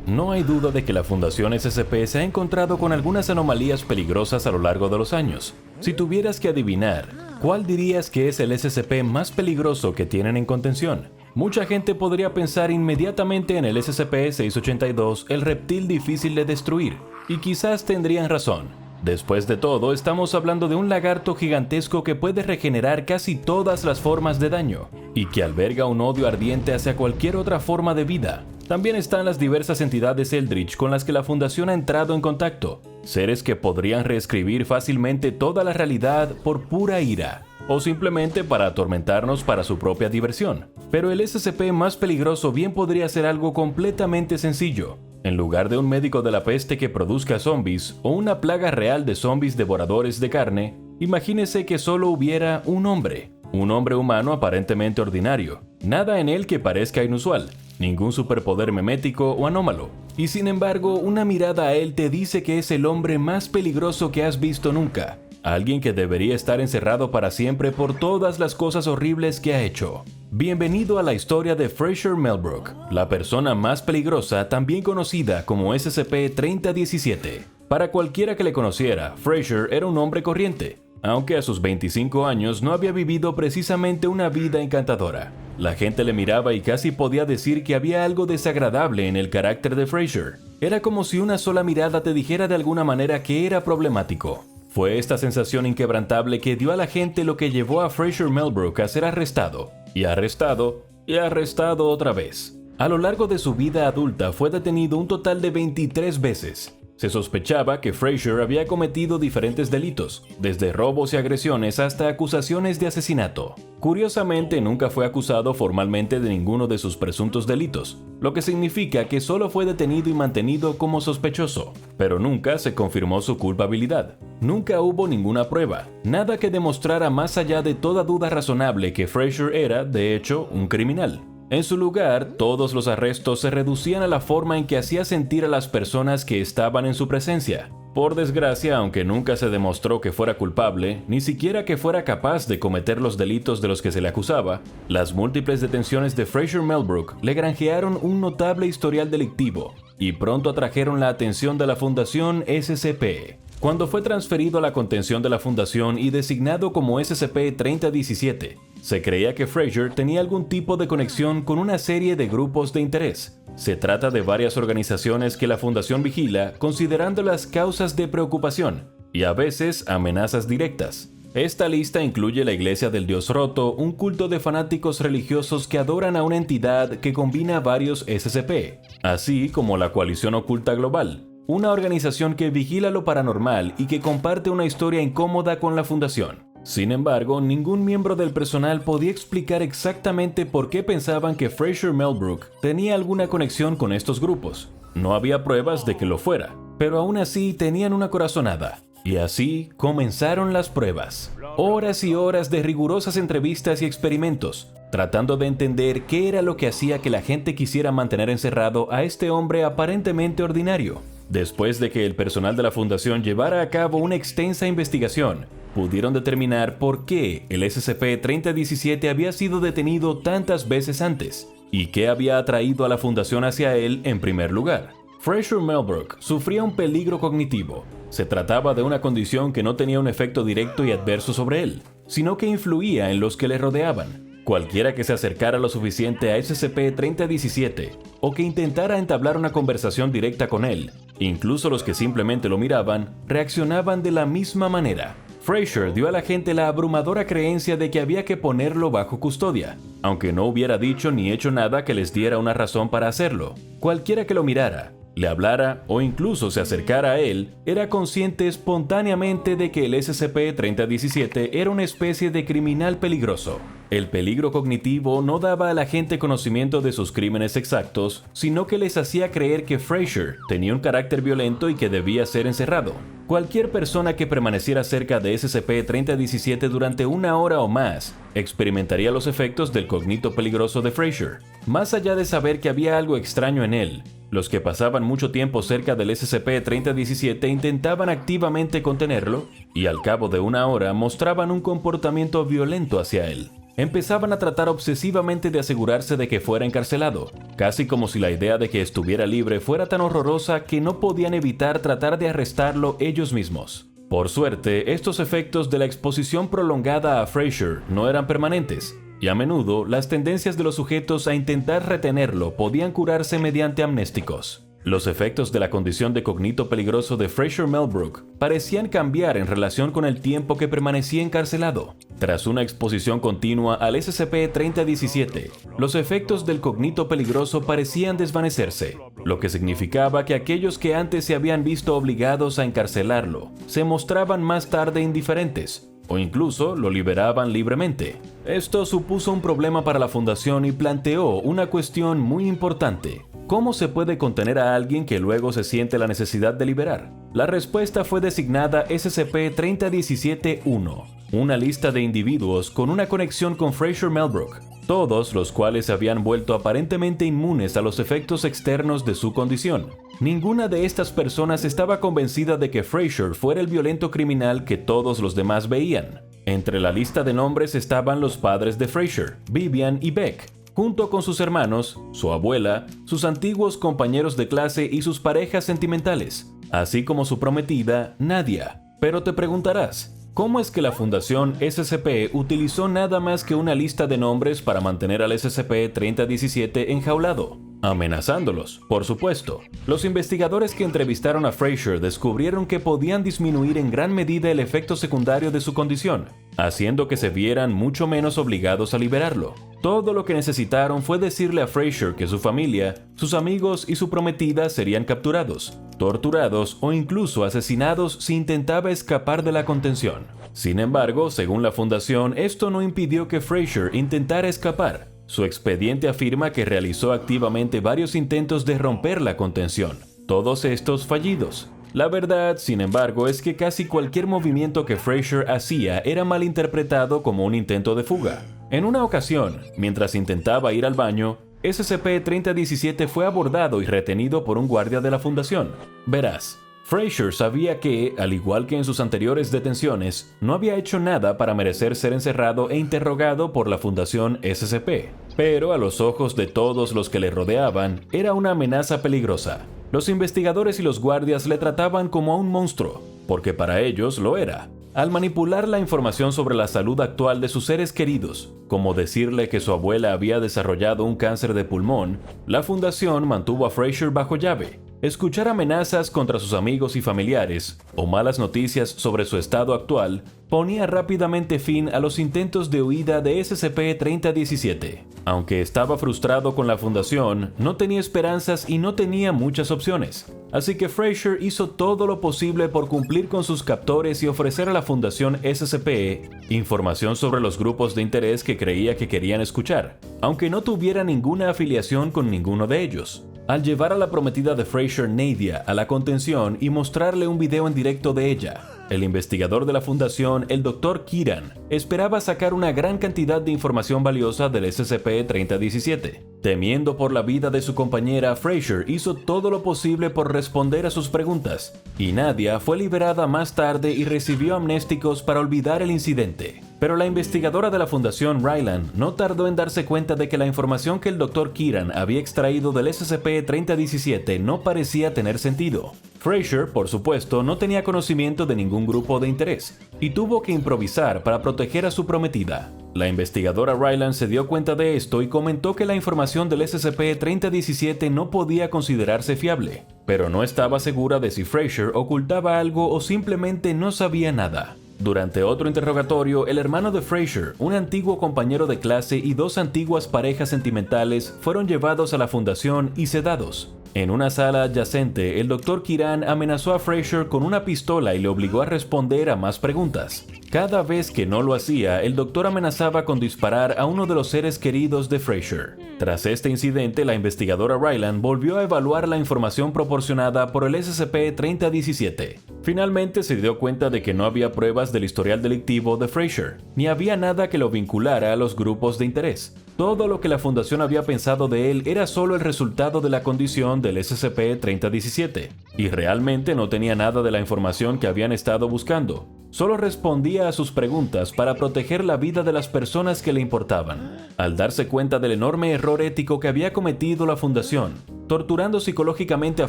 No hay duda de que la Fundación SCP se ha encontrado con algunas anomalías peligrosas a lo largo de los años. Si tuvieras que adivinar, ¿cuál dirías que es el SCP más peligroso que tienen en contención? Mucha gente podría pensar inmediatamente en el SCP-682, el reptil difícil de destruir, y quizás tendrían razón. Después de todo, estamos hablando de un lagarto gigantesco que puede regenerar casi todas las formas de daño, y que alberga un odio ardiente hacia cualquier otra forma de vida. También están las diversas entidades Eldritch con las que la Fundación ha entrado en contacto, seres que podrían reescribir fácilmente toda la realidad por pura ira, o simplemente para atormentarnos para su propia diversión. Pero el SCP más peligroso bien podría ser algo completamente sencillo. En lugar de un médico de la peste que produzca zombies o una plaga real de zombies devoradores de carne, imagínese que solo hubiera un hombre humano aparentemente ordinario, nada en él que parezca inusual, ningún superpoder memético o anómalo, y sin embargo una mirada a él te dice que es el hombre más peligroso que has visto nunca, alguien que debería estar encerrado para siempre por todas las cosas horribles que ha hecho. Bienvenido a la historia de Fraser Melbrook, la persona más peligrosa, también conocida como SCP-3017. Para cualquiera que le conociera, Fraser era un hombre corriente, aunque a sus 25 años no había vivido precisamente una vida encantadora. La gente le miraba y casi podía decir que había algo desagradable en el carácter de Fraser. Era como si una sola mirada te dijera de alguna manera que era problemático. Fue esta sensación inquebrantable que dio a la gente lo que llevó a Fraser Melbrook a ser arrestado, y arrestado, y arrestado otra vez. A lo largo de su vida adulta fue detenido un total de 23 veces. Se sospechaba que Fraser había cometido diferentes delitos, desde robos y agresiones hasta acusaciones de asesinato. Curiosamente, nunca fue acusado formalmente de ninguno de sus presuntos delitos, lo que significa que solo fue detenido y mantenido como sospechoso, pero nunca se confirmó su culpabilidad. Nunca hubo ninguna prueba, nada que demostrara más allá de toda duda razonable que Fraser era, de hecho, un criminal. En su lugar, todos los arrestos se reducían a la forma en que hacía sentir a las personas que estaban en su presencia. Por desgracia, aunque nunca se demostró que fuera culpable, ni siquiera que fuera capaz de cometer los delitos de los que se le acusaba, las múltiples detenciones de Fraser Melbrook le granjearon un notable historial delictivo y pronto atrajeron la atención de la Fundación SCP. Cuando fue transferido a la contención de la Fundación y designado como SCP-3017, se creía que Fraser tenía algún tipo de conexión con una serie de grupos de interés. Se trata de varias organizaciones que la Fundación vigila, considerándolas causas de preocupación y a veces amenazas directas. Esta lista incluye la Iglesia del Dios Roto, un culto de fanáticos religiosos que adoran a una entidad que combina varios SCP, así como la Coalición Oculta Global, una organización que vigila lo paranormal y que comparte una historia incómoda con la Fundación. Sin embargo, ningún miembro del personal podía explicar exactamente por qué pensaban que Fraser Melbrook tenía alguna conexión con estos grupos. No había pruebas de que lo fuera, pero aún así tenían una corazonada. Y así comenzaron las pruebas. Horas y horas de rigurosas entrevistas y experimentos, tratando de entender qué era lo que hacía que la gente quisiera mantener encerrado a este hombre aparentemente ordinario. Después de que el personal de la Fundación llevara a cabo una extensa investigación, pudieron determinar por qué el SCP-3017 había sido detenido tantas veces antes y qué había atraído a la Fundación hacia él en primer lugar. Fraser Melbrook sufría un peligro cognitivo. Se trataba de una condición que no tenía un efecto directo y adverso sobre él, sino que influía en los que le rodeaban. Cualquiera que se acercara lo suficiente a SCP-3017 o que intentara entablar una conversación directa con él, incluso los que simplemente lo miraban, reaccionaban de la misma manera. Fraser dio a la gente la abrumadora creencia de que había que ponerlo bajo custodia, aunque no hubiera dicho ni hecho nada que les diera una razón para hacerlo. Cualquiera que lo mirara, le hablara o incluso se acercara a él, era consciente espontáneamente de que el SCP-3017 era una especie de criminal peligroso. El peligro cognitivo no daba a la gente conocimiento de sus crímenes exactos, sino que les hacía creer que Fraser tenía un carácter violento y que debía ser encerrado. Cualquier persona que permaneciera cerca de SCP-3017 durante una hora o más experimentaría los efectos del cognito peligroso de Fraser. Más allá de saber que había algo extraño en él, los que pasaban mucho tiempo cerca del SCP-3017 intentaban activamente contenerlo y al cabo de una hora mostraban un comportamiento violento hacia él. empezaban a tratar obsesivamente de asegurarse de que fuera encarcelado, casi como si la idea de que estuviera libre fuera tan horrorosa que no podían evitar tratar de arrestarlo ellos mismos. Por suerte, estos efectos de la exposición prolongada a Fraser no eran permanentes, y a menudo las tendencias de los sujetos a intentar retenerlo podían curarse mediante amnésticos. Los efectos de la condición de cognito peligroso de Fraser Melbrook parecían cambiar en relación con el tiempo que permanecía encarcelado. Tras una exposición continua al SCP-3017, los efectos del cognito peligroso parecían desvanecerse, lo que significaba que aquellos que antes se habían visto obligados a encarcelarlo se mostraban más tarde indiferentes, o incluso lo liberaban libremente. Esto supuso un problema para la Fundación y planteó una cuestión muy importante. ¿Cómo se puede contener a alguien que luego se siente la necesidad de liberar? La respuesta fue designada SCP-3017-1, una lista de individuos con una conexión con Fraser Melbrook, todos los cuales se habían vuelto aparentemente inmunes a los efectos externos de su condición. Ninguna de estas personas estaba convencida de que Fraser fuera el violento criminal que todos los demás veían. Entre la lista de nombres estaban los padres de Fraser, Vivian y Beck, junto con sus hermanos, su abuela, sus antiguos compañeros de clase y sus parejas sentimentales, así como su prometida, Nadia. Pero te preguntarás, ¿cómo es que la Fundación SCP utilizó nada más que una lista de nombres para mantener al SCP-3017 enjaulado? Amenazándolos, por supuesto. Los investigadores que entrevistaron a Fraser descubrieron que podían disminuir en gran medida el efecto secundario de su condición, haciendo que se vieran mucho menos obligados a liberarlo. Todo lo que necesitaron fue decirle a Fraser que su familia, sus amigos y su prometida serían capturados, torturados o incluso asesinados si intentaba escapar de la contención. Sin embargo, según la Fundación, esto no impidió que Fraser intentara escapar. Su expediente afirma que realizó activamente varios intentos de romper la contención, todos estos fallidos. La verdad, sin embargo, es que casi cualquier movimiento que Fraser hacía era malinterpretado como un intento de fuga. En una ocasión, mientras intentaba ir al baño, SCP-3017 fue abordado y retenido por un guardia de la Fundación. Verás, Fraser sabía que, al igual que en sus anteriores detenciones, no había hecho nada para merecer ser encerrado e interrogado por la Fundación SCP, pero a los ojos de todos los que le rodeaban, era una amenaza peligrosa. Los investigadores y los guardias le trataban como a un monstruo, porque para ellos lo era. Al manipular la información sobre la salud actual de sus seres queridos, como decirle que su abuela había desarrollado un cáncer de pulmón, la Fundación mantuvo a Fraser bajo llave. Escuchar amenazas contra sus amigos y familiares, o malas noticias sobre su estado actual, ponía rápidamente fin a los intentos de huida de SCP-3017. Aunque estaba frustrado con la Fundación, no tenía esperanzas y no tenía muchas opciones. Así que Fraser hizo todo lo posible por cumplir con sus captores y ofrecer a la Fundación SCP información sobre los grupos de interés que creía que querían escuchar, aunque no tuviera ninguna afiliación con ninguno de ellos. Al llevar a la prometida de Fraser, Nadia, a la contención y mostrarle un video en directo de ella, el investigador de la Fundación, el Dr. Kieran, esperaba sacar una gran cantidad de información valiosa del SCP-3017. Temiendo por la vida de su compañera, Fraser hizo todo lo posible por responder a sus preguntas, y Nadia fue liberada más tarde y recibió amnésticos para olvidar el incidente. Pero la investigadora de la Fundación, Ryland, no tardó en darse cuenta de que la información que el Dr. Kieran había extraído del SCP-3017 no parecía tener sentido. Fraser, por supuesto, no tenía conocimiento de ningún grupo de interés, y tuvo que improvisar para proteger a su prometida. La investigadora Ryland se dio cuenta de esto y comentó que la información del SCP-3017 no podía considerarse fiable, pero no estaba segura de si Fraser ocultaba algo o simplemente no sabía nada. Durante otro interrogatorio, el hermano de Fraser, un antiguo compañero de clase y dos antiguas parejas sentimentales fueron llevados a la Fundación y sedados. En una sala adyacente, el Dr. Kieran amenazó a Fraser con una pistola y le obligó a responder a más preguntas. Cada vez que no lo hacía, el doctor amenazaba con disparar a uno de los seres queridos de Fraser. Tras este incidente, la investigadora Ryland volvió a evaluar la información proporcionada por el SCP-3017. Finalmente se dio cuenta de que no había pruebas del historial delictivo de Fraser, ni había nada que lo vinculara a los grupos de interés. Todo lo que la Fundación había pensado de él era solo el resultado de la condición del SCP-3017, y realmente no tenía nada de la información que habían estado buscando. solo respondía a sus preguntas para proteger la vida de las personas que le importaban. Al darse cuenta del enorme error ético que había cometido la fundación, torturando psicológicamente a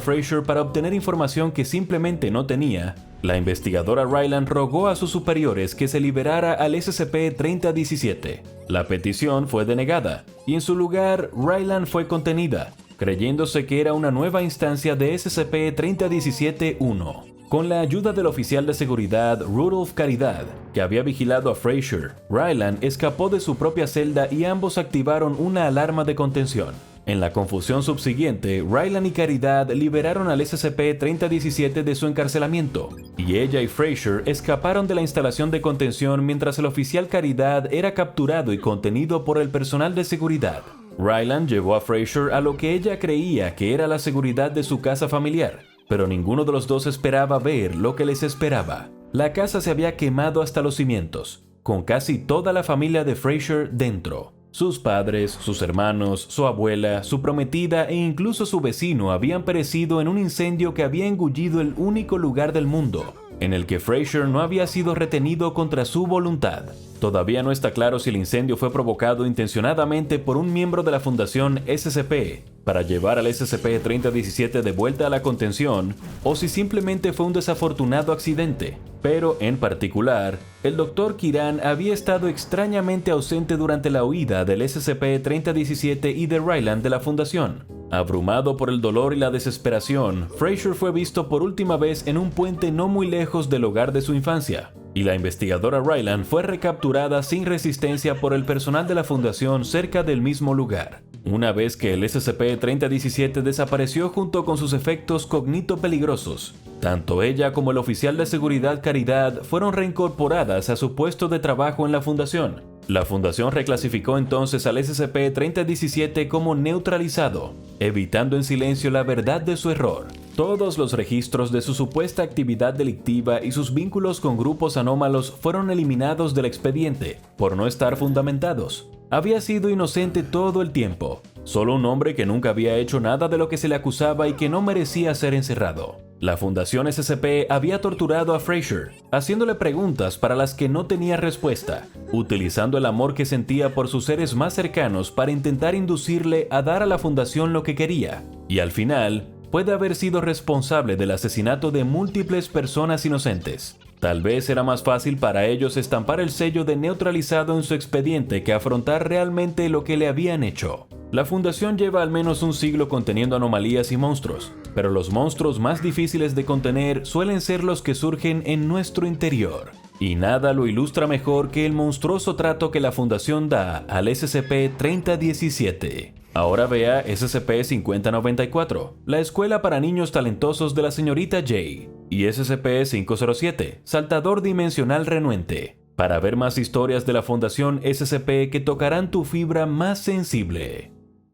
Fraser para obtener información que simplemente no tenía, la investigadora Ryland rogó a sus superiores que se liberara al SCP-3017. La petición fue denegada, y en su lugar, Ryland fue contenida, creyéndose que era una nueva instancia de SCP-3017-1. Con la ayuda del oficial de seguridad Rudolph Caridad, que había vigilado a Fraser, Ryland escapó de su propia celda y ambos activaron una alarma de contención. En la confusión subsiguiente, Ryland y Caridad liberaron al SCP-3017 de su encarcelamiento, y ella y Fraser escaparon de la instalación de contención mientras el oficial Caridad era capturado y contenido por el personal de seguridad. Ryland llevó a Fraser a lo que ella creía que era la seguridad de su casa familiar, pero ninguno de los dos esperaba ver lo que les esperaba. La casa se había quemado hasta los cimientos, con casi toda la familia de Fraser dentro. Sus padres, sus hermanos, su abuela, su prometida e incluso su vecino habían perecido en un incendio que había engullido el único lugar del mundo en el que Fraser no había sido retenido contra su voluntad. Todavía no está claro si el incendio fue provocado intencionadamente por un miembro de la Fundación SCP para llevar al SCP-3017 de vuelta a la contención, o si simplemente fue un desafortunado accidente. Pero, en particular, el Dr. Kiran había estado extrañamente ausente durante la huida del SCP-3017 y de Ryland de la Fundación. Abrumado por el dolor y la desesperación, Fraser fue visto por última vez en un puente no muy lejos del hogar de su infancia, y la investigadora Ryland fue recapturada sin resistencia por el personal de la Fundación cerca del mismo lugar. Una vez que el SCP-3017 desapareció junto con sus efectos cognito-peligrosos, tanto ella como el oficial de seguridad Caridad fueron reincorporadas a su puesto de trabajo en la Fundación. La Fundación reclasificó entonces al SCP-3017 como neutralizado, evitando en silencio la verdad de su error. Todos los registros de su supuesta actividad delictiva y sus vínculos con grupos anómalos fueron eliminados del expediente por no estar fundamentados. Había sido inocente todo el tiempo, solo un hombre que nunca había hecho nada de lo que se le acusaba y que no merecía ser encerrado. La Fundación SCP había torturado a Fraser, haciéndole preguntas para las que no tenía respuesta, utilizando el amor que sentía por sus seres más cercanos para intentar inducirle a dar a la Fundación lo que quería, y al final puede haber sido responsable del asesinato de múltiples personas inocentes. Tal vez era más fácil para ellos estampar el sello de neutralizado en su expediente que afrontar realmente lo que le habían hecho. La Fundación lleva al menos un siglo conteniendo anomalías y monstruos, pero los monstruos más difíciles de contener suelen ser los que surgen en nuestro interior. Y nada lo ilustra mejor que el monstruoso trato que la Fundación da al SCP-3017. Ahora vea SCP-5094, la escuela para niños talentosos de la señorita J, y SCP-507, saltador dimensional renuente, para ver más historias de la Fundación SCP que tocarán tu fibra más sensible.